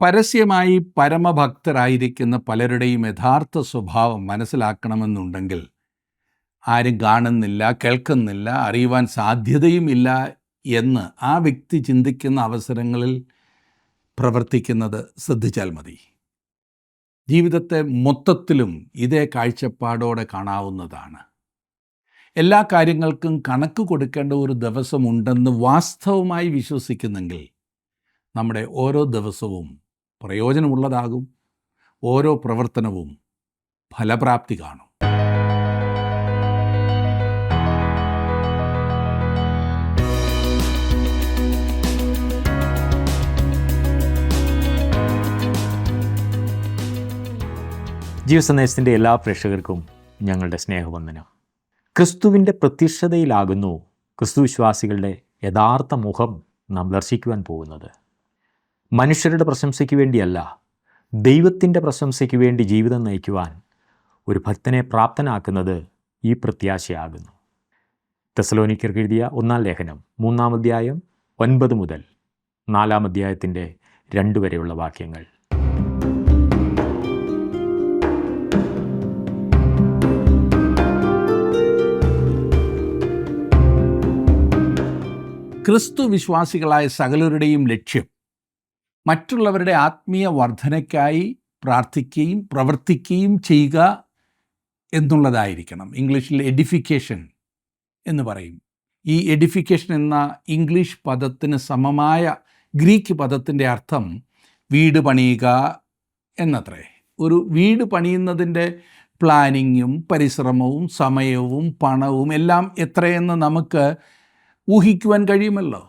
പരസ്യമായി പരമഭക്തരായിരിക്കുന്ന പലരുടെയും യഥാർത്ഥ സ്വഭാവം മനസ്സിലാക്കണമെന്നുണ്ടെങ്കിൽ ആരും കാണുന്നില്ല, കേൾക്കുന്നില്ല, അറിയുവാൻ സാധ്യതയുമില്ല എന്ന് ആ വ്യക്തി ചിന്തിക്കുന്ന അവസരങ്ങളിൽ പ്രവർത്തിക്കുന്നത് ശ്രദ്ധിച്ചാൽ മതി. ജീവിതത്തെ മൊത്തത്തിലും ഇതേ കാഴ്ചപ്പാടോടെ കാണാവുന്നതാണ്. എല്ലാ കാര്യങ്ങൾക്കും കണക്ക് കൊടുക്കേണ്ട ഒരു ദിവസമുണ്ടെന്ന് വാസ്തവമായി വിശ്വസിക്കുന്നെങ്കിൽ നമ്മുടെ ഓരോ ദിവസവും പ്രയോജനമുള്ളതാകും, ഓരോ പ്രവർത്തനവും ഫലപ്രാപ്തി കാണും. ജീവസന്ദേശത്തിൻ്റെ എല്ലാ പ്രേക്ഷകർക്കും ഞങ്ങളുടെ സ്നേഹവന്ദനം. ക്രിസ്തുവിൻ്റെ പ്രത്യക്ഷതയിലാകുന്നു ക്രിസ്തു വിശ്വാസികളുടെ യഥാർത്ഥ മുഖം നാം ദർശിക്കുവാൻ പോകുന്നത്. മനുഷ്യരുടെ പ്രശംസയ്ക്ക് വേണ്ടിയല്ല, ദൈവത്തിൻ്റെ പ്രശംസയ്ക്ക് വേണ്ടി ജീവിതം നയിക്കുവാൻ ഒരു ഭക്തനെ പ്രാപ്തനാക്കുന്നത് ഈ പ്രത്യാശയാകുന്നു. തെസ്സലോനിക്കർക്ക് എഴുതിയ 1-ാം ലേഖനം 3-ാം അധ്യായം 9 മുതൽ 4-ാം അധ്യായത്തിൻ്റെ 2 വരെയുള്ള വാക്യങ്ങൾ. ക്രിസ്തു വിശ്വാസികളായ സകലരുടെയും ലക്ഷ്യം മറ്റുള്ളവരുടെ ആത്മീയ വർധനയ്ക്കായി പ്രാർത്ഥിക്കുകയും പ്രവർത്തിക്കുകയും ചെയ്യുക എന്നുള്ളതായിരിക്കണം. ഇംഗ്ലീഷിൽ എഡിഫിക്കേഷൻ എന്ന് പറയും. ഈ എഡിഫിക്കേഷൻ എന്ന ഇംഗ്ലീഷ് പദത്തിന് സമമായ ഗ്രീക്ക് പദത്തിൻ്റെ അർത്ഥം വീട് പണിയുക എന്നത്രേ. ഒരു വീട് പണിയുന്നതിൻ്റെ പ്ലാനിങ്ങും പരിശ്രമവും സമയവും പണവും എല്ലാം എത്രയെന്ന് നമുക്ക് ഊഹിക്കുവാൻ കഴിയുമല്ലോ.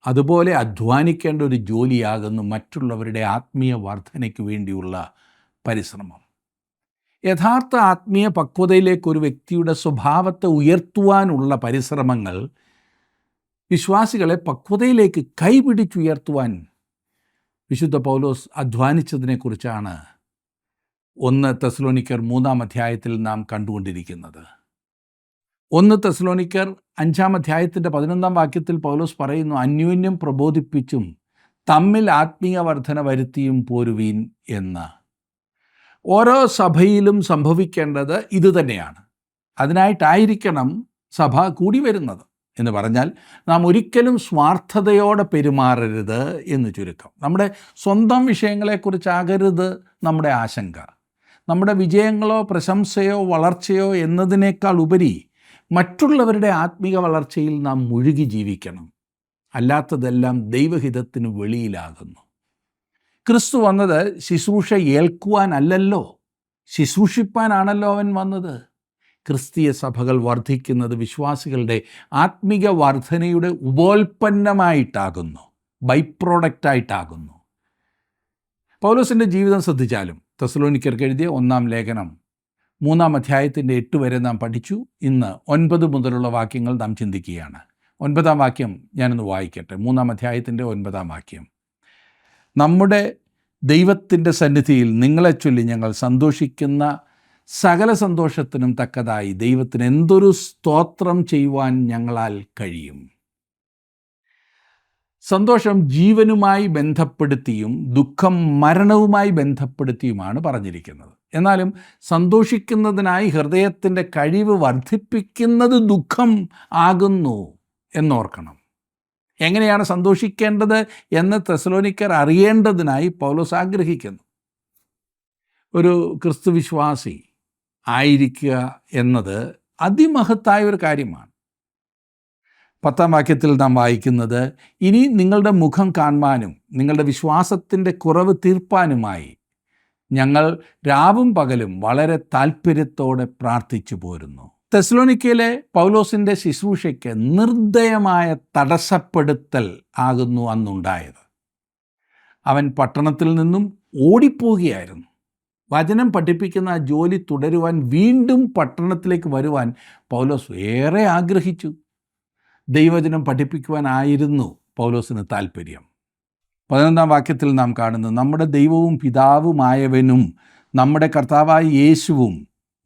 അതുപോലെ അധ്വാനിക്കേണ്ട ഒരു ജോലിയാകുന്നു മറ്റുള്ളവരുടെ ആത്മീയ വർധനയ്ക്ക് വേണ്ടിയുള്ള പരിശ്രമം. യഥാർത്ഥ ആത്മീയ പക്വതയിലേക്ക് ഒരു വ്യക്തിയുടെ സ്വഭാവത്തെ ഉയർത്തുവാനുള്ള പരിശ്രമങ്ങൾ വിശ്വാസികളെ പക്വതയിലേക്ക് കൈപിടിച്ചുയർത്തുവാൻ വിശുദ്ധ പൗലോസ് അധ്വാനിച്ചതിനെക്കുറിച്ചാണ് 1 തെസ്സലോനിക്കർ 3-ാം അധ്യായത്തിൽ നാം കണ്ടുകൊണ്ടിരിക്കുന്നത്. 1 തെസ്സലോനിക്കർ 5-ാം അധ്യായത്തിൻ്റെ 11-ാം വാക്യത്തിൽ പൗലോസ് പറയുന്നു, അന്യോന്യം പ്രബോധിപ്പിച്ചും തമ്മിൽ ആത്മീയ വർധന വരുത്തിയും പോരുവീൻ എന്ന്. ഓരോ സഭയിലും സംഭവിക്കേണ്ടത് ഇതുതന്നെയാണ്. അതിനായിട്ടായിരിക്കണം സഭ കൂടി വരുന്നത്. എന്ന് പറഞ്ഞാൽ നാം ഒരിക്കലും സ്വാർത്ഥതയോടെ പെരുമാറരുത് എന്ന് ചുരുക്കം. നമ്മുടെ സ്വന്തം വിഷയങ്ങളെക്കുറിച്ചാകരുത് നമ്മുടെ ആശങ്ക. നമ്മുടെ വിജയങ്ങളോ പ്രശംസയോ വളർച്ചയോ എന്നതിനേക്കാൾ ഉപരി മറ്റുള്ളവരുടെ ആത്മീക വളർച്ചയിൽ നാം മുഴുകി ജീവിക്കണം. അല്ലാത്തതെല്ലാം ദൈവഹിതത്തിന് വെളിയിലാകുന്നു. ക്രിസ്തു വന്നത് ശുശ്രൂഷ ഏൽക്കുവാനല്ലല്ലോ, ശുശ്രൂഷിപ്പാനാണല്ലോ അവൻ വന്നത്. ക്രിസ്തീയ സഭകൾ വർദ്ധിക്കുന്നത് വിശ്വാസികളുടെ ആത്മീക വർധനയുടെ ഉപോൽപ്പന്നമായിട്ടാകുന്നു, ബൈ പ്രോഡക്റ്റായിട്ടാകുന്നു. പൗലോസിൻ്റെ ജീവിതം ശ്രദ്ധിച്ചാലും തെസ്സലോനിക്കർക്ക് എഴുതിയ 1-ാം ലേഖനം 3-ാം അധ്യായത്തിൻ്റെ 8 വരെ നാം പഠിച്ചു. ഇന്ന് 9 മുതലുള്ള വാക്യങ്ങൾ നാം ചിന്തിക്കുകയാണ്. 9-ാം വാക്യം ഞാനൊന്ന് വായിക്കട്ടെ. 3-ാം അധ്യായത്തിൻ്റെ 9-ാം വാക്യം. നമ്മുടെ ദൈവത്തിൻ്റെ സന്നിധിയിൽ നിങ്ങളെ ചൊല്ലി ഞങ്ങൾ സന്തോഷിക്കുന്ന സകല സന്തോഷത്തിനും തക്കതായി ദൈവത്തിന് എന്തൊരു സ്തോത്രം ചെയ്യുവാൻ ഞങ്ങളാൽ കഴിയും. സന്തോഷം ജീവനുമായി ബന്ധപ്പെടുത്തിയും ദുഃഖം മരണവുമായി ബന്ധപ്പെടുത്തിയുമാണ് പറഞ്ഞിരിക്കുന്നത്. എന്നാലും സന്തോഷിക്കുന്നതിനായി ഹൃദയത്തിൻ്റെ കഴിവ് വർദ്ധിപ്പിക്കുന്നത് ദുഃഖം ആകുന്നു എന്നോർക്കണം. എങ്ങനെയാണ് സന്തോഷിക്കേണ്ടത് എന്ന് തെസ്സലോനിക്കർ അറിയേണ്ടതിനായി പൗലോസ് ആഗ്രഹിക്കുന്നു. ഒരു ക്രിസ്തുവിശ്വാസി ആയിരിക്കുക എന്നത് അതിമഹത്തായ ഒരു കാര്യമാണ്. 10-ാം വാക്യത്തിൽ നാം വായിക്കുന്നത്, ഇനി നിങ്ങളുടെ മുഖം കാണുവാനും നിങ്ങളുടെ വിശ്വാസത്തിൻ്റെ കുറവ് തീർപ്പാനുമായി ഞങ്ങൾ രാവും പകലും വളരെ താല്പര്യത്തോടെ പ്രാർത്ഥിച്ചു പോരുന്നു. തെസ്സലോനിക്കയിലെ പൗലോസിൻ്റെ ശുശ്രൂഷയ്ക്ക് നിർദ്ദയമായ തടസ്സപ്പെടുത്തൽ ആകുന്നു അന്നുണ്ടായത്. അവൻ പട്ടണത്തിൽ നിന്നും ഓടിപ്പോവുകയായിരുന്നു. വചനം പഠിപ്പിക്കുന്ന ആ ജോലി തുടരുവാൻ, വീണ്ടും പട്ടണത്തിലേക്ക് വരുവാൻ പൗലോസ് ഏറെ ആഗ്രഹിച്ചു. ദൈവവചനം പഠിപ്പിക്കുവാനായിരുന്നു പൗലോസിന് താല്പര്യം. 11-ാം വാക്യത്തിൽ നാം കാണുന്നു, നമ്മുടെ ദൈവവും പിതാവുമായവനും നമ്മുടെ കർത്താവായ യേശുവും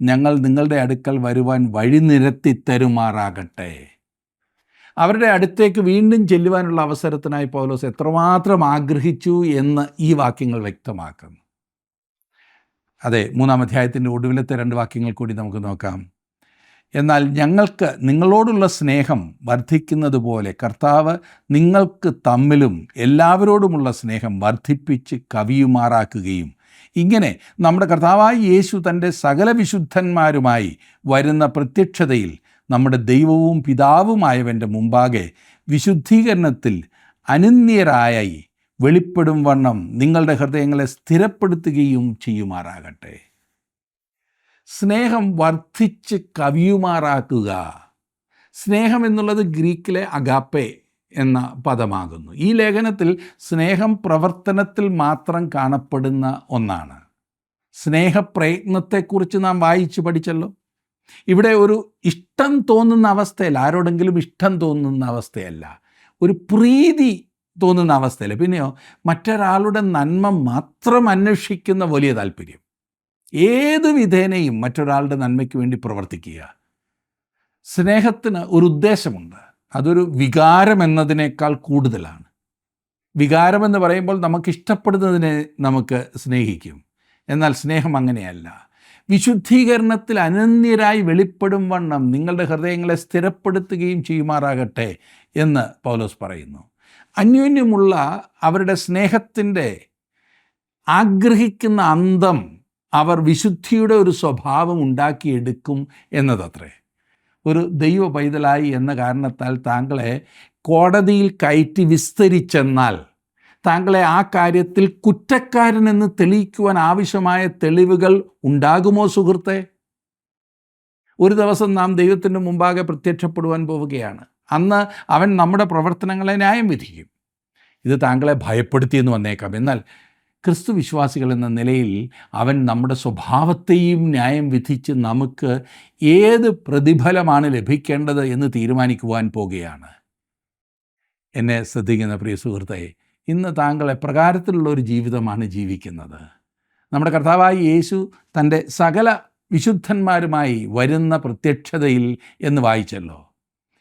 ഞങ്ങൾ നിങ്ങളുടെ അടുക്കൽ വരുവാൻ വഴി നിരത്തി തരുമാറാകട്ടെ. അവരുടെ അടുത്തേക്ക് വീണ്ടും ചെല്ലുവാനുള്ള അവസരത്തിനായി പൗലോസ് എത്രമാത്രം ആഗ്രഹിച്ചു എന്ന് ഈ വാക്യങ്ങൾ വ്യക്തമാക്കുന്നു. അതെ, 3-ാം അധ്യായത്തിൻ്റെ ഒടുവിലത്തെ 2 വാക്യങ്ങൾ കൂടി നമുക്ക് നോക്കാം. എന്നാൽ ഞങ്ങൾക്ക് നിങ്ങളോടുള്ള സ്നേഹം വർദ്ധിക്കുന്നത് പോലെ കർത്താവ് നിങ്ങൾക്ക് തമ്മിലും എല്ലാവരോടുമുള്ള സ്നേഹം വർദ്ധിപ്പിച്ച് കവിയുമാറാക്കുകയും ഇങ്ങനെ നമ്മുടെ കർത്താവായ യേശു തൻ്റെ സകല വിശുദ്ധന്മാരുമായി വരുന്ന പ്രത്യക്ഷതയിൽ നമ്മുടെ ദൈവവും പിതാവുമായവൻ്റെ മുമ്പാകെ വിശുദ്ധീകരണത്തിൽ അനന്യരായി വെളിപ്പെടും വണ്ണം നിങ്ങളുടെ ഹൃദയങ്ങളെ സ്ഥിരപ്പെടുത്തുകയും ചെയ്യുമാറാകട്ടെ. സ്നേഹം വർദ്ധിച്ച് കവിയുമാറാക്കുക. സ്നേഹം എന്നുള്ളത് ഗ്രീക്കിലെ അഗാപ്പെ എന്ന പദമാകുന്നു. ഈ ലേഖനത്തിൽ സ്നേഹം പ്രവർത്തനത്തിൽ മാത്രം കാണപ്പെടുന്ന ഒന്നാണ്. സ്നേഹപ്രയത്നത്തെക്കുറിച്ച് നാം വായിച്ചു പഠിച്ചല്ലോ. ഇവിടെ ഒരു ഇഷ്ടം തോന്നുന്ന അവസ്ഥയല്ല, ആരോടെങ്കിലും ഇഷ്ടം തോന്നുന്ന അവസ്ഥയല്ല, ഒരു പ്രീതി തോന്നുന്ന അവസ്ഥയല്ല, പിന്നെയോ മറ്റൊരാളുടെ നന്മ മാത്രം അന്വേഷിക്കുന്ന വലിയ താല്പര്യം. ഏത് വിധേനയും മറ്റൊരാളുടെ നന്മയ്ക്ക് വേണ്ടി പ്രവർത്തിക്കുക. സ്നേഹത്തിന് ഒരു ഉദ്ദേശമുണ്ട്. അതൊരു വികാരം എന്നതിനേക്കാൾ കൂടുതലാണ്. വികാരമെന്ന് പറയുമ്പോൾ നമുക്കിഷ്ടപ്പെടുന്നതിനെ നമുക്ക് സ്നേഹിക്കും. എന്നാൽ സ്നേഹം അങ്ങനെയല്ല. വിശുദ്ധീകരണത്തിൽ അനന്യരായി വെളിപ്പെടും വണ്ണം നിങ്ങളുടെ ഹൃദയങ്ങളെ സ്ഥിരപ്പെടുത്തുകയും ചെയ്യുമാറാകട്ടെ എന്ന് പൗലോസ് പറയുന്നു. അന്യോന്യമുള്ള അവരുടെ സ്നേഹത്തിൻ്റെ ആഗ്രഹിക്കുന്ന അന്തം അവർ വിശുദ്ധിയുടെ ഒരു സ്വഭാവം ഉണ്ടാക്കിയെടുക്കും എന്നതത്രേ. ഒരു ദൈവ പൈതലായി എന്ന കാരണത്താൽ താങ്കളെ കോടതിയിൽ കയറ്റി വിസ്തരിച്ചെന്നാൽ താങ്കളെ ആ കാര്യത്തിൽ കുറ്റക്കാരനെന്ന് തെളിയിക്കുവാൻ ആവശ്യമായ തെളിവുകൾ ഉണ്ടാകുമോ സുഹൃത്തെ? ഒരു ദിവസം നാം ദൈവത്തിൻ്റെ മുമ്പാകെ പ്രത്യക്ഷപ്പെടുവാൻ പോവുകയാണ്. അന്ന് അവൻ നമ്മുടെ പ്രവർത്തനങ്ങളെ ന്യായം വിധിക്കും. ഇത് താങ്കളെ ഭയപ്പെടുത്തിയെന്ന് വന്നേക്കാം. എന്നാൽ ക്രിസ്തു വിശ്വാസികൾ എന്ന നിലയിൽ അവൻ നമ്മുടെ സ്വഭാവത്തെയും ന്യായം വിധിച്ച് നമുക്ക് ഏത് പ്രതിഫലമാണ് ലഭിക്കേണ്ടത് എന്ന് തീരുമാനിക്കുവാൻ പോകുകയാണ്. എന്നെ ശ്രദ്ധിക്കുന്ന പ്രിയ സുഹൃത്തെ, ഇന്ന് താങ്കൾ എപ്രകാരത്തിലുള്ള ഒരു ജീവിതമാണ് ജീവിക്കുന്നത്? നമ്മുടെ കർത്താവായ യേശു തൻ്റെ സകല വിശുദ്ധന്മാരുമായി വരുന്ന പ്രത്യക്ഷതയിൽ എന്ന് വായിച്ചല്ലോ.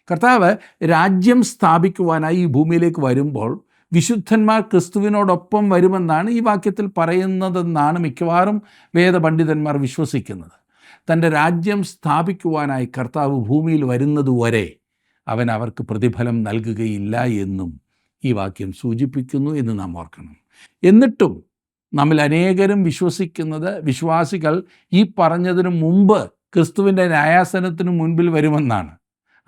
കർത്താവ് രാജ്യം സ്ഥാപിക്കുവാനായി ഈ ഭൂമിയിലേക്ക് വരുമ്പോൾ വിശുദ്ധന്മാർ ക്രിസ്തുവിനോടൊപ്പം വരുമെന്നാണ് ഈ വാക്യത്തിൽ പറയുന്നതെന്നാണ് മിക്കവാറും വേദപണ്ഡിതന്മാർ വിശ്വസിക്കുന്നത്. തൻ്റെ രാജ്യം സ്ഥാപിക്കുവാനായി കർത്താവ് ഭൂമിയിൽ വരുന്നതുവരെ അവൻ അവർക്ക് പ്രതിഫലം നൽകുകയില്ല എന്നും ഈ വാക്യം സൂചിപ്പിക്കുന്നു എന്ന് നാം ഓർക്കണം. എന്നിട്ടും നമ്മിൽ അനേകരും വിശ്വസിക്കുന്നത് വിശ്വാസികൾ ഈ പറഞ്ഞതിന് മുമ്പ് ക്രിസ്തുവിൻ്റെ ന്യായാസനത്തിന് മുൻപിൽ വരുമെന്നാണ്.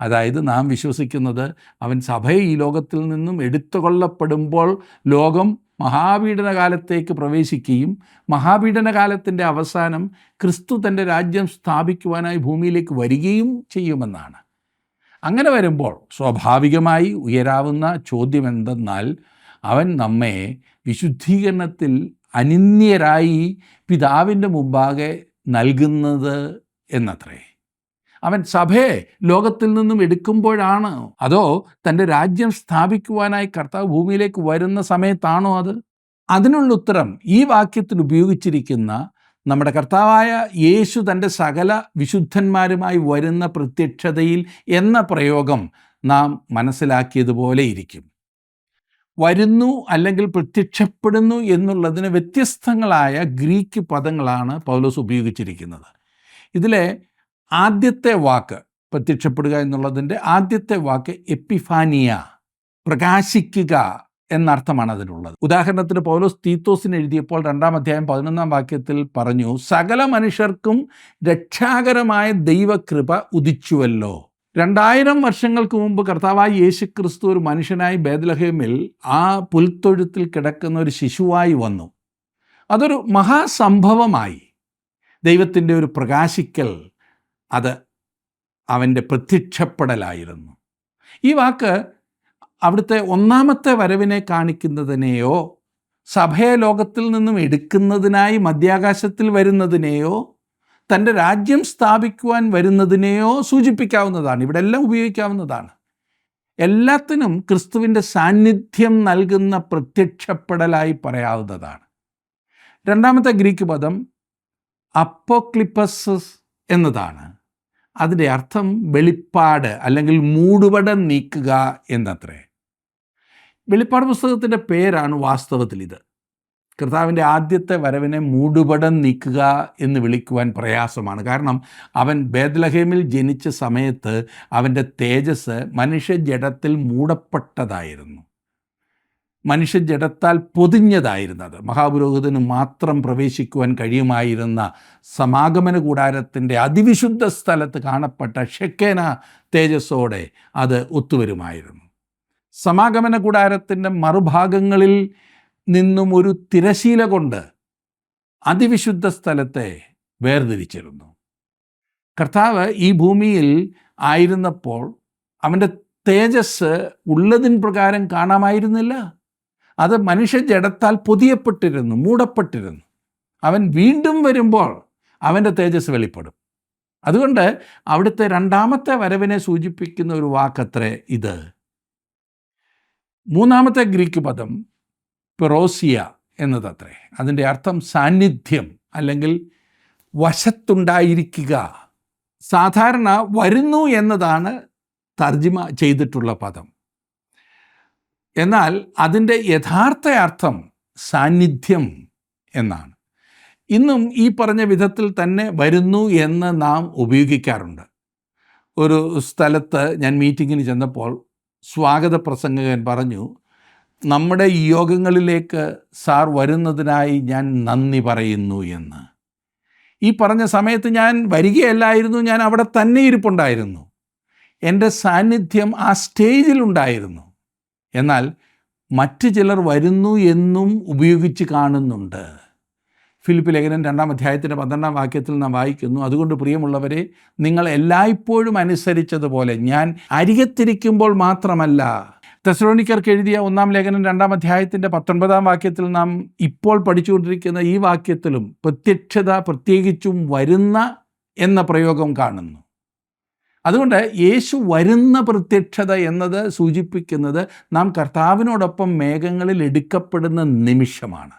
അതായത് നാം വിശ്വസിക്കുന്നത് അവൻ സഭയെ ഈ ലോകത്തിൽ നിന്നും എടുത്തുകൊള്ളപ്പെടുമ്പോൾ ലോകം മഹാപീഡനകാലത്തേക്ക് പ്രവേശിക്കുകയും മഹാപീഡനകാലത്തിൻ്റെ അവസാനം ക്രിസ്തു തൻ്റെ രാജ്യം സ്ഥാപിക്കുവാനായി ഭൂമിയിലേക്ക് വരികയും ചെയ്യുമെന്നാണ്. അങ്ങനെ വരുമ്പോൾ സ്വാഭാവികമായി ഉയരാവുന്ന ചോദ്യം എന്തെന്നാൽ അവൻ നമ്മെ വിശുദ്ധീകരണത്തിൽ അനന്യരായി പിതാവിൻ്റെ മുമ്പാകെ നൽകുന്നത് എന്നത്രേ. അവൻ സഭയെ ലോകത്തിൽ നിന്നും എടുക്കുമ്പോഴാണോ അതോ തൻ്റെ രാജ്യം സ്ഥാപിക്കുവാനായി കർത്താവ് ഭൂമിയിലേക്ക് വരുന്ന സമയത്താണോ അത്? അതിനുള്ള ഉത്തരം ഈ വാക്യത്തിൽ ഉപയോഗിച്ചിരിക്കുന്ന നമ്മുടെ കർത്താവായ യേശു തൻ്റെ സകല വിശുദ്ധന്മാരുമായി വരുന്ന പ്രത്യക്ഷതയിൽ എന്ന പ്രയോഗം നാം മനസ്സിലാക്കിയതുപോലെ ഇരിക്കും. വരുന്നു അല്ലെങ്കിൽ പ്രത്യക്ഷപ്പെടുന്നു എന്നുള്ളതിന് വ്യത്യസ്തങ്ങളായ ഗ്രീക്ക് പദങ്ങളാണ് പൗലോസ് ഉപയോഗിച്ചിരിക്കുന്നത്. ഇതിലെ ആദ്യത്തെ വാക്ക്, പ്രത്യക്ഷപ്പെടുക എന്നുള്ളതിൻ്റെ ആദ്യത്തെ വാക്ക് എപ്പിഫാനിയ, പ്രകാശിക്കുക എന്നർത്ഥമാണ് അതിനുള്ളത്. ഉദാഹരണത്തിന് പൗലോസ് തീത്തോസിന് എഴുതിയപ്പോൾ 2-ാം അധ്യായം 11-ാം വാക്യത്തിൽ പറഞ്ഞു, സകല മനുഷ്യർക്കും രക്ഷാകരമായ ദൈവകൃപ ഉദിച്ചുവല്ലോ. 2000 വർഷങ്ങൾക്ക് മുമ്പ് കർത്താവായ യേശുക്രിസ്തു ഒരു മനുഷ്യനായി ബേത്ലഹേമിൽ ആ പുൽത്തൊഴുത്തിൽ കിടക്കുന്ന ഒരു ശിശുവായി വന്നു. അതൊരു മഹാസംഭവമായി. ദൈവത്തിൻ്റെ ഒരു പ്രകാശിക്കൽ, അത് അവൻ്റെ പ്രത്യക്ഷപ്പെടലായിരുന്നു. ഈ വാക്ക് അവിടുത്തെ ഒന്നാമത്തെ വരവിനെ കാണിക്കുന്നതിനെയോ സഭയെ ലോകത്തിൽ നിന്നും എടുക്കുന്നതിനായി മധ്യാകാശത്തിൽ വരുന്നതിനെയോ തൻ്റെ രാജ്യം സ്ഥാപിക്കുവാൻ വരുന്നതിനെയോ സൂചിപ്പിക്കാവുന്നതാണ്. ഇവിടെ എല്ലാം ഉപയോഗിക്കാവുന്നതാണ്. എല്ലാത്തിനും ക്രിസ്തുവിൻ്റെ സാന്നിധ്യം നൽകുന്ന പ്രത്യക്ഷപ്പെടലായി പറയാവുന്നതാണ്. 2-ാമത്തെ ഗ്രീക്ക് പദം അപ്പോക്ലിപ്പസ് എന്നതാണ്. അതിൻ്റെ അർത്ഥം വെളിപ്പാട് അല്ലെങ്കിൽ മൂടുപടം നീക്കുക എന്നത്രേ. വെളിപ്പാട് പുസ്തകത്തിൻ്റെ പേരാണ് വാസ്തവത്തിൽ ഇത്. കർത്താവിൻ്റെ ആദ്യത്തെ വരവിനെ മൂടുപടം നീക്കുക എന്ന് വിളിക്കുവാൻ പ്രയാസമാണ്. കാരണം അവൻ ബേത്ലഹേമിൽ ജനിച്ച സമയത്ത് അവൻ്റെ തേജസ് മനുഷ്യജഡത്തിൽ മൂടപ്പെട്ടതായിരുന്നു, മനുഷ്യജഡത്താൽ പൊതിഞ്ഞതായിരുന്നത്. മഹാപുരോഹിതന് മാത്രം പ്രവേശിക്കുവാൻ കഴിയുമായിരുന്ന സമാഗമന കൂടാരത്തിൻ്റെ അതിവിശുദ്ധ സ്ഥലത്ത് കാണപ്പെട്ട ഷെക്കേന തേജസ്സോടെ അത് ഒത്തുവരുമായിരുന്നു. സമാഗമന കൂടാരത്തിൻ്റെ മറുഭാഗങ്ങളിൽ നിന്നും ഒരു തിരശീല കൊണ്ട് അതിവിശുദ്ധ സ്ഥലത്തെ വേർതിരിച്ചിരുന്നു. കർത്താവ് ഈ ഭൂമിയിൽ ആയിരുന്നപ്പോൾ അവൻ്റെ തേജസ് ഉള്ളതിൻ പ്രകാരം കാണാമായിരുന്നില്ല. അത് മനുഷ്യജഡത്താൽ പൊതിയപ്പെട്ടിരുന്നു, മൂടപ്പെട്ടിരുന്നു. അവൻ വീണ്ടും വരുമ്പോൾ അവൻ്റെ തേജസ് വെളിപ്പെടും. അതുകൊണ്ട് അവിടുത്തെ രണ്ടാമത്തെ വരവിനെ സൂചിപ്പിക്കുന്ന ഒരു വാക്കത്രേ ഇത്. മൂന്നാമത്തെ ഗ്രീക്ക് പദം പെറോസിയ എന്നതത്രേ. അതിൻ്റെ അർത്ഥം സാന്നിധ്യം അല്ലെങ്കിൽ വശത്തുണ്ടായിരിക്കുക. സാധാരണ വരുന്നു എന്നതാണ് തർജിമ ചെയ്തിട്ടുള്ള പദം. എന്നാൽ അതിൻ്റെ യഥാർത്ഥ അർത്ഥം സാന്നിധ്യം എന്നാണ്. ഇന്നും ഈ പറഞ്ഞ വിധത്തിൽ തന്നെ വരുന്നു എന്ന് നാം ഉപയോഗിക്കാറുണ്ട്. ഒരു സ്ഥലത്ത് ഞാൻ മീറ്റിങ്ങിന് ചെന്നപ്പോൾ സ്വാഗത പ്രസംഗകൻ പറഞ്ഞു, നമ്മുടെ ഈ യോഗങ്ങളിലേക്ക് സാർ വരുന്നതിനായി ഞാൻ നന്ദി പറയുന്നു എന്ന്. ഈ പറഞ്ഞ സമയത്ത് ഞാൻ വരികയല്ലായിരുന്നു, ഞാൻ അവിടെ തന്നെ ഇരിപ്പുണ്ടായിരുന്നു. എൻ്റെ സാന്നിധ്യം ആ സ്റ്റേജിലുണ്ടായിരുന്നു. എന്നാൽ മറ്റു ചിലർ വരുന്നു എന്നും ഉപയോഗിച്ച് കാണുന്നുണ്ട്. ഫിലിപ്പി ലേഖനം 2-ാം അധ്യായത്തിൻ്റെ 12-ാം വാക്യത്തിൽ നാം വായിക്കുന്നു, അതുകൊണ്ട് പ്രിയമുള്ളവരെ, നിങ്ങൾ എല്ലായ്പ്പോഴും അനുസരിച്ചതുപോലെ ഞാൻ അരികത്തിരിക്കുമ്പോൾ മാത്രമല്ല. തെസ്സലോനിക്കർക്ക് എഴുതിയ 1-ാം ലേഖനം 2-ാം അധ്യായത്തിൻ്റെ 19-ാം വാക്യത്തിൽ നാം ഇപ്പോൾ പഠിച്ചുകൊണ്ടിരിക്കുന്ന ഈ വാക്യത്തിലും പ്രത്യക്ഷത, പ്രത്യേകിച്ചും വരുന്ന എന്ന പ്രയോഗം കാണുന്നു. അതുകൊണ്ട് യേശു വരുന്ന പ്രത്യക്ഷത എന്നത് സൂചിപ്പിക്കുന്നത് നാം കർത്താവിനോടൊപ്പം മേഘങ്ങളിൽ എടുക്കപ്പെടുന്ന നിമിഷമാണ്.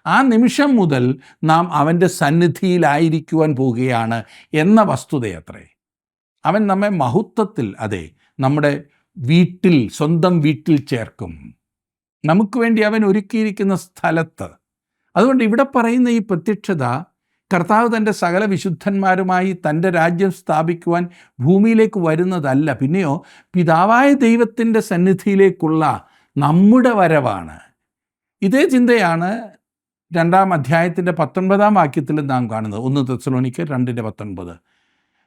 ആ നിമിഷം മുതൽ നാം അവൻ്റെ സന്നിധിയിലായിരിക്കുവാൻ പോവുകയാണ് എന്ന വസ്തുതയത്രേ. അവൻ നമ്മെ മഹത്വത്തിൽ, അതെ, നമ്മുടെ വീട്ടിൽ, സ്വന്തം വീട്ടിൽ ചേർക്കും. നമുക്ക് വേണ്ടി അവൻ ഒരുക്കിയിരിക്കുന്ന സ്ഥലത്ത്. അതുകൊണ്ട് ഇവിടെ പറയുന്ന ഈ പ്രത്യക്ഷത കർത്താവ് തൻ്റെ സകല വിശുദ്ധന്മാരുമായി തൻ്റെ രാജ്യം സ്ഥാപിക്കുവാൻ ഭൂമിയിലേക്ക് വരുന്നതല്ല, പിന്നെയോ പിതാവായ ദൈവത്തിൻ്റെ സന്നിധിയിലേക്കുള്ള നമ്മുടെ വരവാണ്. ഇതേ ചിന്തയാണ് 2-ാം അധ്യായത്തിൻ്റെ 19-ാം വാക്യത്തിൽ നാം കാണുന്നത്. 1 തെസ്സലോനിക്കർ 2:19.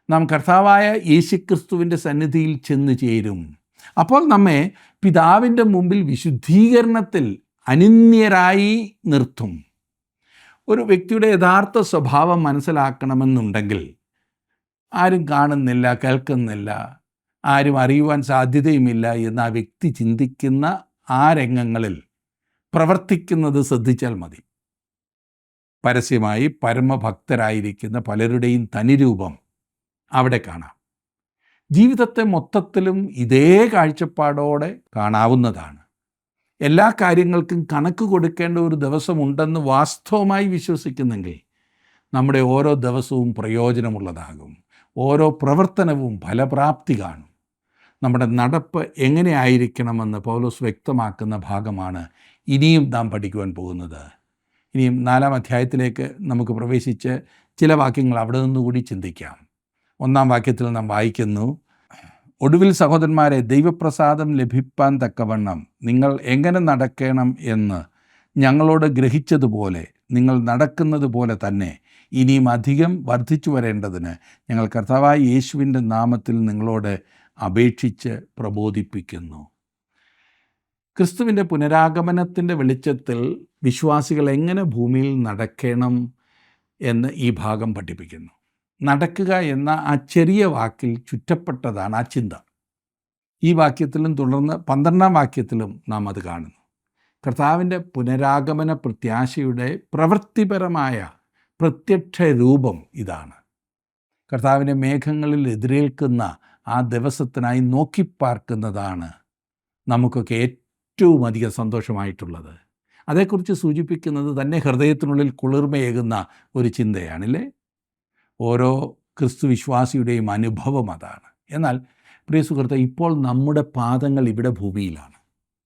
നാം കർത്താവായ യേശുക്രിസ്തുവിൻ്റെ സന്നിധിയിൽ ചെന്ന് ചേരും. അപ്പോൾ നമ്മെ പിതാവിൻ്റെ മുമ്പിൽ വിശുദ്ധീകരണത്തിൽ അനിന്യരായി നിർത്തും. ഒരു വ്യക്തിയുടെ യഥാർത്ഥ സ്വഭാവം മനസ്സിലാക്കണമെന്നുണ്ടെങ്കിൽ ആരും കാണുന്നില്ല, കേൾക്കുന്നില്ല, ആരും അറിയുവാൻ സാധ്യതയുമില്ല എന്ന് ആ വ്യക്തി ചിന്തിക്കുന്ന ആ രംഗങ്ങളിൽ പ്രവർത്തിക്കുന്നത് ശ്രദ്ധിച്ചാൽ മതി. പരസ്യമായി പരമഭക്തരായിരിക്കുന്ന പലരുടെയും തനിരൂപം അവിടെ കാണാം. ജീവിതത്തെ മൊത്തത്തിലും ഇതേ കാഴ്ചപ്പാടോടെ കാണാവുന്നതാണ്. എല്ലാ കാര്യങ്ങൾക്കും കണക്ക് കൊടുക്കേണ്ട ഒരു ദിവസമുണ്ടെന്ന് വാസ്തവമായി വിശ്വസിക്കുന്നെങ്കിൽ നമ്മുടെ ഓരോ ദിവസവും പ്രയോജനമുള്ളതാകും. ഓരോ പ്രവർത്തനവും ഫലപ്രാപ്തി കാണും. നമ്മുടെ നടപ്പ് എങ്ങനെ ആയിരിക്കണമെന്ന് പൗലോസ് വ്യക്തമാക്കുന്ന ഭാഗമാണ് ഇനിയും നാം പഠിക്കുവാൻ പോകുന്നത്. ഇനിയും 4-ാം അധ്യായത്തിലേക്ക് നമുക്ക് പ്രവേശിച്ച് ചില വാക്യങ്ങൾ അവിടെ നിന്നുകൂടി ചിന്തിക്കാം. 1-ാം വാക്യത്തിൽ നാം വായിക്കുന്നു, ഒടുവിൽ സഹോദരന്മാരെ, ദൈവപ്രസാദം ലഭിപ്പാൻ തക്കവണ്ണം നിങ്ങൾ എങ്ങനെ നടക്കണം എന്ന് ഞങ്ങളോട് ഗ്രഹിച്ചതുപോലെ നിങ്ങൾ നടക്കുന്നത് പോലെ തന്നെ ഇനിയും അധികം വർദ്ധിച്ചു വരേണ്ടതിന് ഞങ്ങൾ കർത്താവായ യേശുവിൻ്റെ നാമത്തിൽ നിങ്ങളോട് അപേക്ഷിച്ച് പ്രബോധിപ്പിക്കുന്നു. ക്രിസ്തുവിൻ്റെ പുനരാഗമനത്തിൻ്റെ വെളിച്ചത്തിൽ വിശ്വാസികൾ എങ്ങനെ ഭൂമിയിൽ നടക്കണം എന്ന് ഈ ഭാഗം പഠിപ്പിക്കുന്നു. നടക്കുക എന്ന ആ ചെറിയ വാക്കിൽ ചുറ്റപ്പെട്ടതാണ് ആ ചിന്ത. ഈ വാക്യത്തിലും തുടർന്ന് 12-ാം വാക്യത്തിലും നാം അത് കാണുന്നു. കർത്താവിൻ്റെ പുനരാഗമന പ്രത്യാശയുടെ പ്രവൃത്തിപരമായ പ്രത്യക്ഷ രൂപം ഇതാണ്. കർത്താവിൻ്റെ മേഘങ്ങളിൽ എതിരേൽക്കുന്ന ആ ദിവസത്തിനായി നോക്കിപ്പാർക്കുന്നതാണ് നമുക്കൊക്കെ ഏറ്റവും അധികം സന്തോഷമായിട്ടുള്ളത്. അതേക്കുറിച്ച് സൂചിപ്പിക്കുന്നത് തന്നെ ഹൃദയത്തിനുള്ളിൽ കുളിർമയേകുന്ന ഒരു ചിന്തയാണില്ലേ. ഓരോ ക്രിസ്തു വിശ്വാസിയുടെയും അനുഭവം അതാണ്. എന്നാൽ പ്രിയ സുഹൃത്തെ, ഇപ്പോൾ നമ്മുടെ പാദങ്ങൾ ഇവിടെ ഭൂമിയിലാണ്.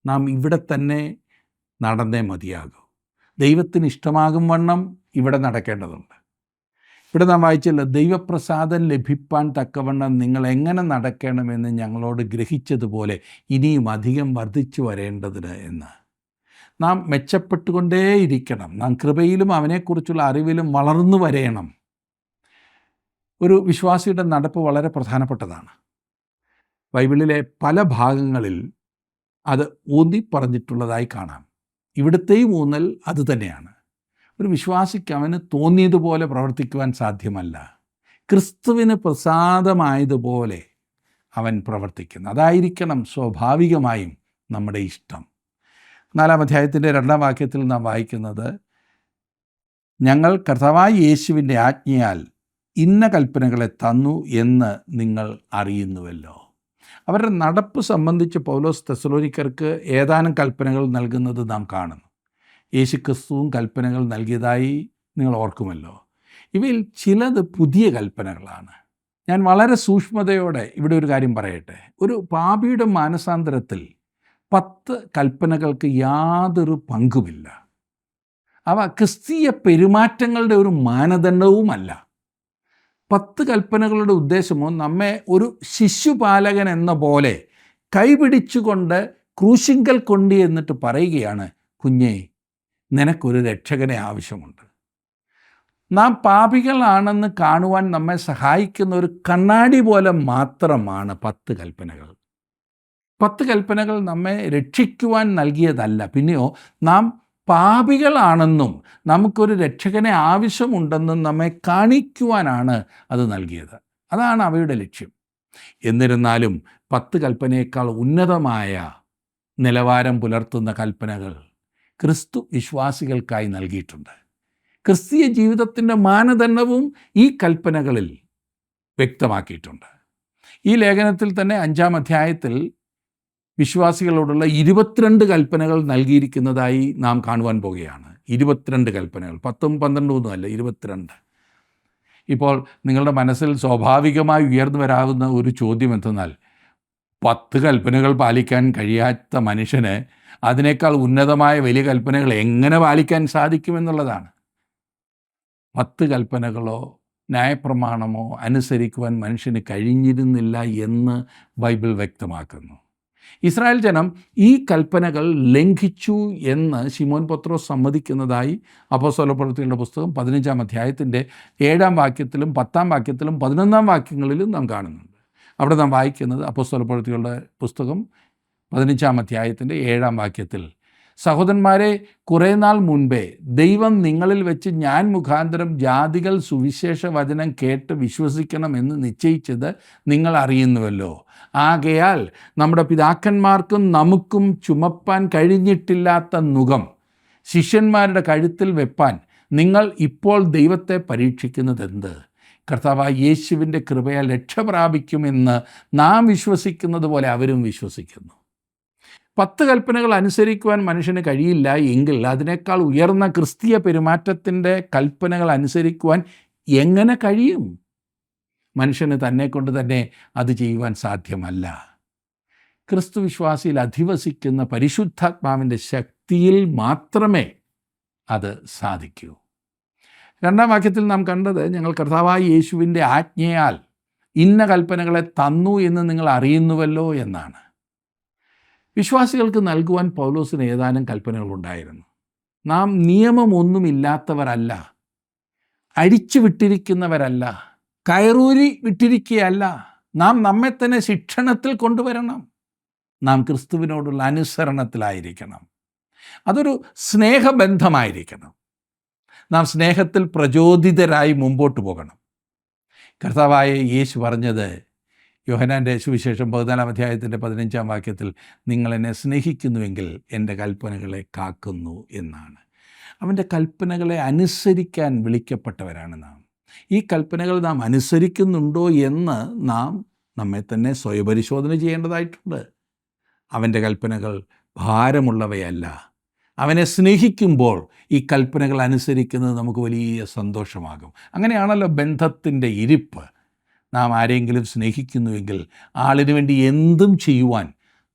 നാം ഇവിടെ തന്നെ നടന്നേ മതിയാകൂ. ദൈവത്തിന് ഇഷ്ടമാകും വണ്ണം ഇവിടെ നടക്കേണ്ടതുണ്ട്. ഇവിടെ നാം വായിച്ചല്ലോ, ദൈവപ്രസാദം ലഭിപ്പാൻ തക്കവണ്ണം നിങ്ങൾ എങ്ങനെ നടക്കണമെന്ന് ഞങ്ങളോട് ഗ്രഹിച്ചതുപോലെ ഇനിയും അധികം വർദ്ധിച്ചു വരേണ്ടതിന് എന്ന്. നാം മെച്ചപ്പെട്ടുകൊണ്ടേയിരിക്കണം. നാം കൃപയിലും അവനെക്കുറിച്ചുള്ള അറിവിലും വളർന്നു വരേണം. ഒരു വിശ്വാസിയുടെ നടപ്പ് വളരെ പ്രധാനപ്പെട്ടതാണ്. ബൈബിളിലെ പല ഭാഗങ്ങളിൽ അത് ഊന്നി പറഞ്ഞിട്ടുള്ളതായി കാണാം. ഇവിടുത്തെയും ഊന്നൽ അതുതന്നെയാണ്. ഒരു വിശ്വാസിക്ക് അവന് തോന്നിയതുപോലെ പ്രവർത്തിക്കുവാൻ സാധ്യമല്ല. ക്രിസ്തുവിന് പ്രസാദമായതുപോലെ അവൻ പ്രവർത്തിക്കുന്നു. അതായിരിക്കണം സ്വാഭാവികമായും നമ്മുടെ ഇഷ്ടം. 4-ാം അധ്യായത്തിൻ്റെ 2-ാം വാക്യത്തിൽ നാം വായിക്കുന്നത്, ഞങ്ങൾ കർത്താവായ യേശുവിൻ്റെ ആജ്ഞയാൽ ഇന്ന കൽപ്പനകളെ തന്നു എന്ന് നിങ്ങൾ അറിയുന്നുവല്ലോ. അവരുടെ നടപ്പ് സംബന്ധിച്ച് പൗലോസ് തെസ്സലോനിക്കർക്ക് ഏതാനും കൽപ്പനകൾ നൽകുന്നത് നാം കാണുന്നു. യേശു ക്രിസ്തുവും കൽപ്പനകൾ നൽകിയതായി നിങ്ങൾ ഓർക്കുമല്ലോ. ഇവയിൽ ചിലത് പുതിയ കൽപ്പനകളാണ്. ഞാൻ വളരെ സൂക്ഷ്മതയോടെ ഇവിടെ ഒരു കാര്യം പറയട്ടെ. ഒരു പാപിയുടെ മാനസാന്തരത്തിൽ 10 കൽപ്പനകൾക്ക് യാതൊരു പങ്കുമില്ല. അവ ക്രിസ്തീയ പെരുമാറ്റങ്ങളുടെ ഒരു മാനദണ്ഡവുമല്ല. 10 കൽപ്പനകളുടെ ഉദ്ദേശമോ നമ്മെ ഒരു ശിശുപാലകൻ എന്ന പോലെ കൈപിടിച്ചുകൊണ്ട് ക്രൂശിങ്കൽ കൊണ്ട് എന്നിട്ട് പറയുകയാണ്, കുഞ്ഞേ, നിനക്കൊരു രക്ഷകനെ ആവശ്യമുണ്ട്. നാം പാപികളാണെന്ന് കാണുവാൻ നമ്മെ സഹായിക്കുന്ന ഒരു കണ്ണാടി പോലെ മാത്രമാണ് 10 കൽപ്പനകൾ. 10 കൽപ്പനകൾ നമ്മെ രക്ഷിക്കുവാൻ നൽകിയതല്ല. പിന്നെയോ നാം പാപികളാണെന്നും നമുക്കൊരു രക്ഷകനെ ആവശ്യമുണ്ടെന്നും നമ്മെ കാണിക്കുവാനാണ് അത് നൽകിയത്. അതാണ് അവയുടെ ലക്ഷ്യം. എന്നിരുന്നാലും 10 കൽപ്പനയേക്കാൾ ഉന്നതമായ നിലവാരം പുലർത്തുന്ന കൽപ്പനകൾ ക്രിസ്തു വിശ്വാസികൾക്കായി നൽകിയിട്ടുണ്ട്. ക്രിസ്തീയ ജീവിതത്തിൻ്റെ മാനദണ്ഡവും ഈ കൽപ്പനകളിൽ വ്യക്തമാക്കിയിട്ടുണ്ട്. ഈ ലേഖനത്തിൽ തന്നെ 5-ാം അധ്യായത്തിൽ വിശ്വാസികളോടുള്ള 22 കൽപ്പനകൾ നൽകിയിരിക്കുന്നതായി നാം കാണുവാൻ പോവുകയാണ്. 22 കൽപ്പനകൾ, 10ഉം 12ഉം ഒന്നുമല്ല, 22. ഇപ്പോൾ നിങ്ങളുടെ മനസ്സിൽ സ്വാഭാവികമായി ഉയർന്നു വരാവുന്ന ഒരു ചോദ്യം എന്തെന്നാൽ, 10 കൽപ്പനകൾ പാലിക്കാൻ കഴിയാത്ത മനുഷ്യന് അതിനേക്കാൾ ഉന്നതമായ വലിയ കൽപ്പനകൾ എങ്ങനെ പാലിക്കാൻ സാധിക്കുമെന്നുള്ളതാണ്. 10 കൽപ്പനകളോ ന്യായപ്രമാണമോ അനുസരിക്കുവാൻ മനുഷ്യന് കഴിഞ്ഞിരുന്നില്ല എന്ന് ബൈബിൾ വ്യക്തമാക്കുന്നു. ഇസ്രായേൽ ജനം ഈ കൽപ്പനകൾ ലംഘിച്ചു എന്ന് ശിമോൻ പത്രോസ് സമ്മതിക്കുന്നതായി അപ്പോസ്തലപ്രവൃത്തികളുടെ പുസ്തകം 15-ാം അധ്യായത്തിൻ്റെ 7-ാം വാക്യത്തിലും 10-ാം വാക്യത്തിലും 11-ാം വാക്യങ്ങളിലും നാം കാണുന്നുണ്ട്. അവിടെ നാം വായിക്കുന്നത് അപ്പോസ്തലപ്രവൃത്തികളുടെ പുസ്തകം 15-ാം അധ്യായത്തിൻ്റെ 7-ാം വാക്യത്തിൽ, സഹോദരന്മാരെ, കുറേ നാൾ മുൻപേ ദൈവം നിങ്ങളിൽ വെച്ച് ഞാൻ മുഖാന്തരം ജാതികൾ സുവിശേഷ വചനം കേട്ട് വിശ്വസിക്കണമെന്ന് നിശ്ചയിച്ചത് നിങ്ങൾ അറിയുന്നുവല്ലോ. ആകയാൽ നമ്മുടെ പിതാക്കന്മാർക്കും നമുക്കും ചുമപ്പാൻ കഴിഞ്ഞിട്ടില്ലാത്ത നുകം ശിഷ്യന്മാരുടെ കഴുത്തിൽ വെപ്പാൻ നിങ്ങൾ ഇപ്പോൾ ദൈവത്തെ പരീക്ഷിക്കുന്നതെന്ത്? കർത്താവായ യേശുവിൻ്റെ കൃപയാൽ രക്ഷ പ്രാപിക്കുമെന്ന് നാം വിശ്വസിക്കുന്നത് പോലെ അവരും വിശ്വസിക്കുന്നു. 10 കൽപ്പനകൾ അനുസരിക്കുവാൻ മനുഷ്യന് കഴിയില്ല എങ്കിൽ അതിനേക്കാൾ ഉയർന്ന ക്രിസ്തീയ പെരുമാറ്റത്തിൻ്റെ കൽപ്പനകൾ അനുസരിക്കുവാൻ എങ്ങനെ കഴിയും? മനുഷ്യന് തന്നെ കൊണ്ട് തന്നെ അത് ചെയ്യുവാൻ സാധ്യമല്ല. ക്രിസ്തു വിശ്വാസിയിൽ അധിവസിക്കുന്ന പരിശുദ്ധാത്മാവിൻ്റെ ശക്തിയിൽ മാത്രമേ അത് സാധിക്കൂ. 2-ാം വാക്യത്തിൽ നാം കണ്ടത്, ഞങ്ങൾ കർത്താവായ യേശുവിൻ്റെ ആജ്ഞയാൽ ഇന്ന കൽപ്പനകളെ തന്നു എന്ന് നിങ്ങൾ അറിയുന്നുവല്ലോ എന്നാണ്. വിശ്വാസികൾക്ക് നൽകുവാൻ പൗലോസിന് ഏതാനും കൽപ്പനകളുണ്ടായിരുന്നു. നാം നിയമമൊന്നുമില്ലാത്തവരല്ല, അഴിച്ചു വിട്ടിരിക്കുന്നവരല്ല, കയറൂരി വിട്ടിരിക്കുകയല്ല. നാം നമ്മെ തന്നെ ശിക്ഷണത്തിൽ കൊണ്ടുവരണം. നാം ക്രിസ്തുവിനോടുള്ള അനുസരണത്തിലായിരിക്കണം. അതൊരു സ്നേഹബന്ധമായിരിക്കണം. നാം സ്നേഹത്തിൽ പ്രചോദിതരായി മുമ്പോട്ട് പോകണം. കർത്താവായ യേശു പറഞ്ഞത് യോഹന്നാൻ്റെ സുവിശേഷം 14-ാം അധ്യായത്തിൻ്റെ 15-ാം വാക്യത്തിൽ, നിങ്ങൾ എന്നെ സ്നേഹിക്കുന്നുവെങ്കിൽ എൻ്റെ കൽപ്പനകളെ കാക്കുന്നു എന്നാണ്. അവൻ്റെ കൽപ്പനകളെ അനുസരിക്കാൻ വിളിക്കപ്പെട്ടവരാണ് നാം. ഈ കൽപ്പനകൾ നാം അനുസരിക്കുന്നുണ്ടോ എന്ന് നാം നമ്മെ തന്നെ സ്വയപരിശോധന ചെയ്യേണ്ടതായിട്ടുണ്ട്. അവൻ്റെ കൽപ്പനകൾ ഭാരമുള്ളവയല്ല. അവനെ സ്നേഹിക്കുമ്പോൾ ഈ കൽപ്പനകൾ അനുസരിക്കുന്നത് നമുക്ക് വലിയ സന്തോഷമാകും. അങ്ങനെയാണല്ലോ ബന്ധത്തിൻ്റെ ഇരിപ്പ്. നാം ആരെങ്കിലും സ്നേഹിക്കുന്നുവെങ്കിൽ ആളിനു വേണ്ടി എന്തും ചെയ്യുവാൻ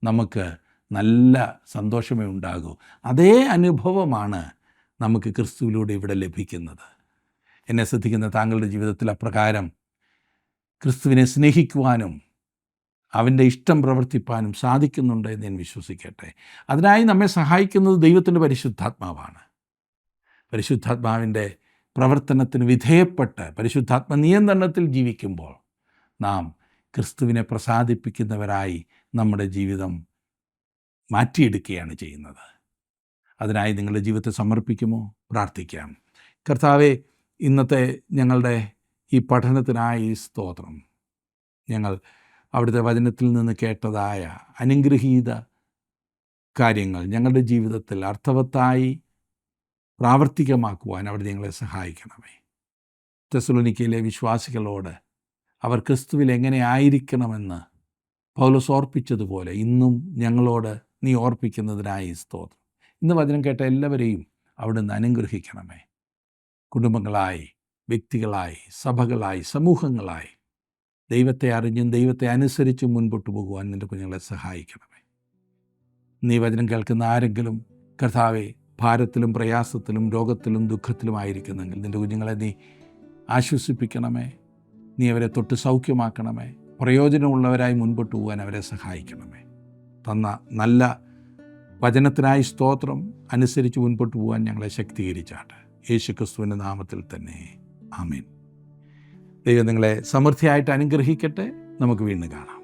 നമുക്ക് നല്ല സന്തോഷമേ ഉണ്ടാകൂ. അതേ അനുഭവമാണ് നമുക്ക് ക്രിസ്തുവിലൂടെ ഇവിടെ ലഭിക്കുന്നത്. എന്നെ ശ്രദ്ധിക്കുന്ന താങ്കളുടെ ജീവിതത്തിൽ അപ്രകാരം ക്രിസ്തുവിനെ സ്നേഹിക്കുവാനും അവൻ്റെ ഇഷ്ടം പ്രവർത്തിപ്പാനും സാധിക്കുന്നുണ്ട് എന്ന് ഞാൻ വിശ്വസിക്കട്ടെ. അതിനായി നമ്മെ സഹായിക്കുന്നത് ദൈവത്തിൻ്റെ പരിശുദ്ധാത്മാവാണ്. പരിശുദ്ധാത്മാവിൻ്റെ പ്രവർത്തനത്തിന് വിധേയപ്പെട്ട് പരിശുദ്ധാത്മ നിയന്ത്രണത്തിൽ ജീവിക്കുമ്പോൾ നാം ക്രിസ്തുവിനെ പ്രസാദിപ്പിക്കുന്നവരായി നമ്മുടെ ജീവിതം മാറ്റിയെടുക്കുകയാണ് ചെയ്യുന്നത്. അതിനായി നിങ്ങളുടെ ജീവിതത്തെ സമർപ്പിക്കുമോ? പ്രാർത്ഥിക്കാം. കർത്താവേ, ഇന്നത്തെ ഞങ്ങളുടെ ഈ പഠനത്തിനായി സ്തോത്രം. ഞങ്ങൾ അവിടുത്തെ വചനത്തിൽ നിന്ന് കേട്ടതായ അനുഗ്രഹീത കാര്യങ്ങൾ ഞങ്ങളുടെ ജീവിതത്തിൽ അർത്ഥവത്തായി പ്രാവർത്തികമാക്കുവാൻ അവിടെ ഞങ്ങളെ സഹായിക്കണമേ. തെസ്സലോനിക്കയിലെ വിശ്വാസികളോട് അവർ ക്രിസ്തുവിൽ എങ്ങനെ ആയിരിക്കണമെന്ന് പൗലോസ് ഓർപ്പിച്ചതുപോലെ ഇന്നും ഞങ്ങളോട് നീ ഓർപ്പിക്കുന്നതിനായി സ്തോത്രം. ഇന്ന് വചനം കേട്ട എല്ലാവരെയും അവിടുന്ന് അനുഗ്രഹിക്കണമേ. കുടുംബങ്ങളായി, വ്യക്തികളായി, സഭകളായി, സമൂഹങ്ങളായി ദൈവത്തെ അറിഞ്ഞും ദൈവത്തെ അനുസരിച്ചും മുൻപോട്ട് പോകുവാൻ നിൻ്റെ കുഞ്ഞുങ്ങളെ സഹായിക്കണമേ. നീ വചനം കേൾക്കുന്ന ആരെങ്കിലും കർത്താവെ ഭാരത്തിലും പ്രയാസത്തിലും രോഗത്തിലും ദുഃഖത്തിലുമായിരിക്കുന്നെങ്കിൽ നിൻ്റെ കുഞ്ഞുങ്ങളെ നീ ആശ്വസിപ്പിക്കണമേ. നീ അവരെ തൊട്ട് സൗഖ്യമാക്കണമേ. പ്രയോജനമുള്ളവരായി മുൻപോട്ട് പോകാൻ അവരെ സഹായിക്കണമേ. തന്ന നല്ല വചനത്തിനായി സ്തോത്രം. അനുസരിച്ച് മുൻപോട്ട് പോകാൻ ഞങ്ങളെ ശക്തീകരിച്ചാട്ടെ. യേശു ക്രിസ്തുവിൻ്റെ നാമത്തിൽ തന്നെ ആമേൻ. ദൈവം നിങ്ങളെ സമൃദ്ധിയായിട്ട് അനുഗ്രഹിക്കട്ടെ. നമുക്ക് വീണ്ടും കാണാം.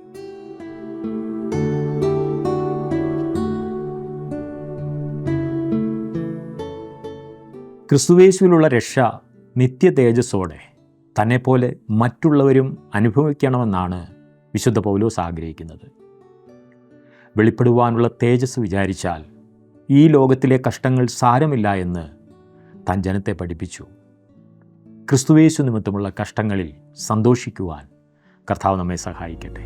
ക്രിസ്തുയേശുവിലുള്ള രക്ഷ നിത്യ തേജസ്സോടെ തന്നെപ്പോലെ മറ്റുള്ളവരും അനുഭവിക്കണമെന്നാണ് വിശുദ്ധ പൗലോസ് ആഗ്രഹിക്കുന്നത്. വെളിപ്പെടുവാനുള്ള തേജസ് വിചാരിച്ചാൽ ഈ ലോകത്തിലെ കഷ്ടങ്ങൾ സാരമില്ല എന്ന് താൻ ജനത്തെ പഠിപ്പിച്ചു. ക്രിസ്തുയേശു നിമിത്തമുള്ള കഷ്ടങ്ങളിൽ സന്തോഷിക്കുവാൻ കർത്താവ് നമ്മെ സഹായിക്കട്ടെ.